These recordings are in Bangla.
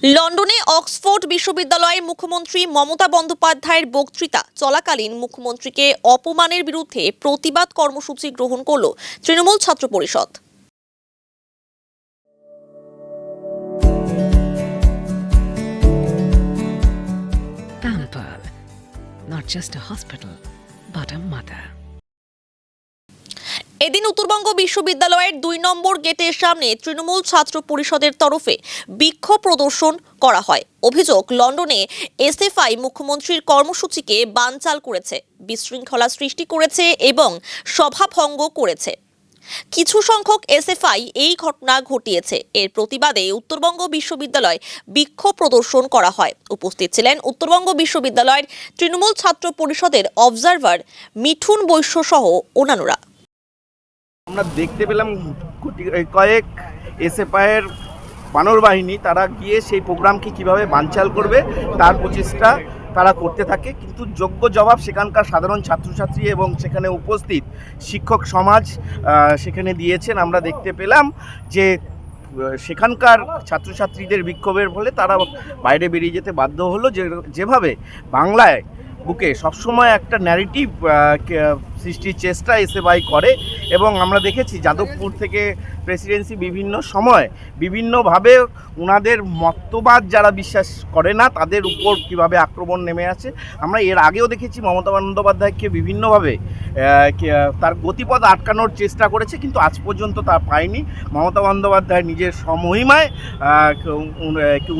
লন্ডনে অক্সফোর্ড বিশ্ববিদ্যালয়ে মুখ্যমন্ত্রী মমতা বন্দ্যোপাধ্যায়ের বক্তৃতা চলাকালীন মুখ্যমন্ত্রীকে অপমানের বিরুদ্ধে প্রতিবাদ কর্মসূচি গ্রহণ করল তৃণমূল ছাত্র পরিষদ। Pampered, not just a hospital, but a mother. এদিন উত্তরবঙ্গ বিশ্ববিদ্যালয়ের ২ নম্বর গেটের সামনে তৃণমূল ছাত্র পরিষদের তরফে বিক্ষোভ প্রদর্শন করা হয়। অভিযোগ, লন্ডনে এসএফআই মুখ্যমন্ত্রীর কর্মসূচিকে বানচাল করেছে, বিশৃঙ্খলা সৃষ্টি করেছে এবং সভাভঙ্গ করেছে। কিছু সংখ্যক এসএফআই এই ঘটনা ঘটিয়েছে। এর প্রতিবাদে উত্তরবঙ্গ বিশ্ববিদ্যালয় বিক্ষোভ প্রদর্শন করা হয়। উপস্থিত ছিলেন উত্তরবঙ্গ বিশ্ববিদ্যালয়ের তৃণমূল ছাত্র পরিষদের অবজারভার মিঠুন বৈশ্য সহ অন্যান্যরা। আমরা দেখতে পেলাম কয়েক এসএফআইয়ের বানর বাহিনী তারা গিয়ে সেই প্রোগ্রামকে কিভাবে বানচাল করবে তার প্রচেষ্টা তারা করতে থাকে, কিন্তু যোগ্য জবাব সেখানকার সাধারণ ছাত্রছাত্রী এবং সেখানে উপস্থিত শিক্ষক সমাজ সেখানে দিয়েছেন। আমরা দেখতে পেলাম যে সেখানকার ছাত্রছাত্রীদের বিক্ষোভের ফলে তারা বাইরে বেরিয়ে যেতে বাধ্য হলো। যেভাবে বাংলায় বুকে সবসময় একটা ন্যারেটিভ সৃষ্টির চেষ্টা এসএফআই করে, এবং আমরা দেখেছি যাদবপুর থেকে প্রেসিডেন্সি বিভিন্ন সময় বিভিন্নভাবে ওনাদের মতবাদ যারা বিশ্বাস করে না তাদের উপর কিভাবে আক্রমণ নেমে আছে। আমরা এর আগেও দেখেছি মমতা বন্দ্যোপাধ্যায়কে বিভিন্নভাবে তার গতিপথ আটকানোর চেষ্টা করেছে, কিন্তু আজ পর্যন্ত তা পায়নি। মমতা বন্দ্যোপাধ্যায় নিজের সমহিমায়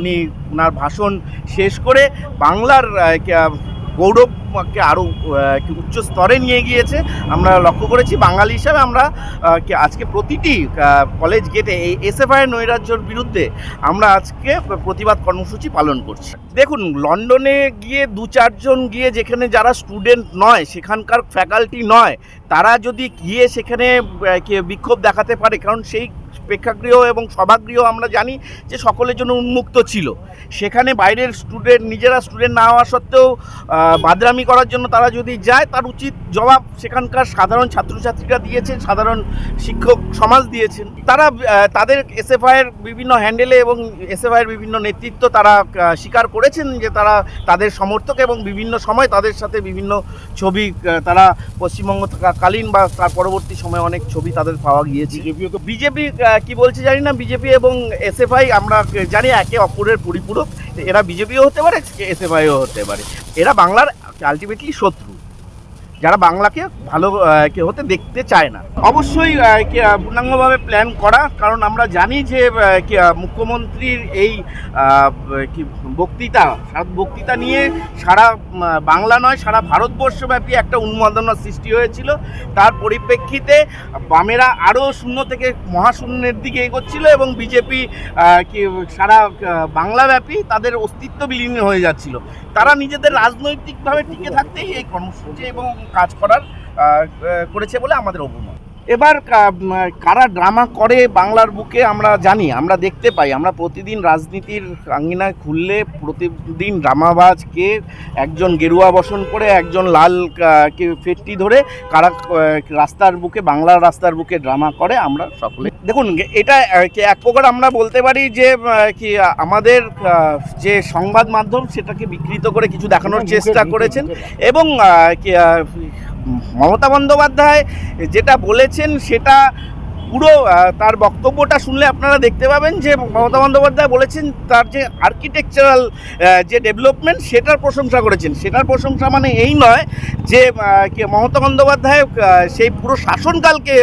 উনি ওনার ভাষণ শেষ করে বাংলার গৌরবকে আরও উচ্চ স্তরে নিয়ে গিয়েছে। আমরা লক্ষ্য করেছি বাঙালি হিসাবে আমরা আজকে প্রতিটি কলেজ গেটে এই এসএফআই নৈরাজ্যের বিরুদ্ধে আমরা আজকে প্রতিবাদ কর্মসূচি পালন করছি। দেখুন, লন্ডনে গিয়ে ২-৪ জন গিয়ে যেখানে যারা স্টুডেন্ট নয়, সেখানকার ফ্যাকাল্টি নয়, তারা যদি গিয়ে সেখানে বিক্ষোভ দেখাতে পারে, কারণ সেই প্রেক্ষাগৃহ এবং সভাগৃহ আমরা জানি যে সকলের জন্য উন্মুক্ত ছিল। সেখানে বাইরের স্টুডেন্ট নিজেরা স্টুডেন্ট না হওয়া সত্ত্বেও বাদরামি করার জন্য তারা যদি যায়, তার উচিত জবাব সেখানকার সাধারণ ছাত্রছাত্রীরা দিয়েছেন, সাধারণ শিক্ষক সমাজ দিয়েছেন। তারা তাদের এসএফআইয়ের বিভিন্ন হ্যান্ডেলে এবং এসএফআইয়ের বিভিন্ন নেতৃত্ব তারা স্বীকার করেছেন যে তারা তাদের সমর্থক, এবং বিভিন্ন সময় তাদের সাথে বিভিন্ন ছবি তারা পশ্চিমবঙ্গ কালীন বা তার পরবর্তী সময়ে অনেক ছবি তাদের পাওয়া গিয়েছে। বিজেপি কি বলছে জানি না, বিজেপি এবং এসএফআই আমরা জানি একে অপরের পরিপূরক। এরা বিজেপিও হতে পারে, এসএফআইও হতে পারে। এরা বাংলার আলটিমেটলি শত্রু, যারা বাংলাকে ভালো হতে দেখতে চায় না। অবশ্যই পূর্ণাঙ্গভাবে প্ল্যান করা, কারণ আমরা জানি যে মুখ্যমন্ত্রীর এই বক্তৃতা নিয়ে সারা বাংলা নয় সারা ভারতবর্ষব্যাপী একটা উন্মাদনা সৃষ্টি হয়েছিল। তার পরিপ্রেক্ষিতে বামেরা আরও শূন্য থেকে মহাশূন্যের দিকে এগোচ্ছিল, এবং বিজেপি সারা বাংলাব্যাপী তাদের অস্তিত্ব বিলীন হয়ে যাচ্ছিল। তারা নিজেদের রাজনৈতিকভাবে টিকে থাকতেই এই কর্মসূচি এবং কাজ করেছে বলে আমাদের অভিমত। এবার কারা ড্রামা করে বাংলার বুকে আমরা জানি, আমরা দেখতে পাই। আমরা প্রতিদিন রাজনীতির আঙ্গিনায় খুললে প্রতিদিন ড্রামাবাজকে একজন গেরুয়া বসন করে, একজন লাল ফেটটি ধরে কারা রাস্তার বুকে, বাংলার রাস্তার বুকে ড্রামা করে আমরা সকলে। দেখুন, এটা এক প্রকার আমরা বলতে পারি যে আমাদের যে সংবাদ মাধ্যম সেটাকে বিকৃত করে কিছু দেখানোর চেষ্টা করেছেন, এবং মমতা বন্দ্যোপাধ্যায় যেটা বলেছেন সেটা পুরো তার বক্তব্যটা শুনলে আপনারা দেখতে পাবেন যে মমতা বন্দ্যোপাধ্যায় বলেছেন তার যে আর্কিটেকচারাল যে ডেভেলপমেন্ট সেটার প্রশংসা করেছেন। সেটার প্রশংসা মানে এই নয় যে মমতা বন্দ্যোপাধ্যায় সেই পুরো শাসনকালকে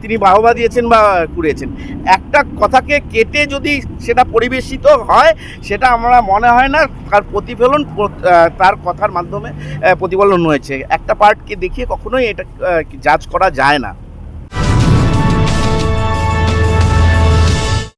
তিনি বাহবা দিয়েছেন বা কুড়িয়েছেন। একটা কথাকে কেটে যদি সেটা পরিবেশিত হয়, সেটা আমরা মনে হয় না তার প্রতিফলন তার কথার মাধ্যমে প্রতিফলন হয়েছে। একটা পার্টকে দেখিয়ে কখনোই এটা জাজ করা যায় না।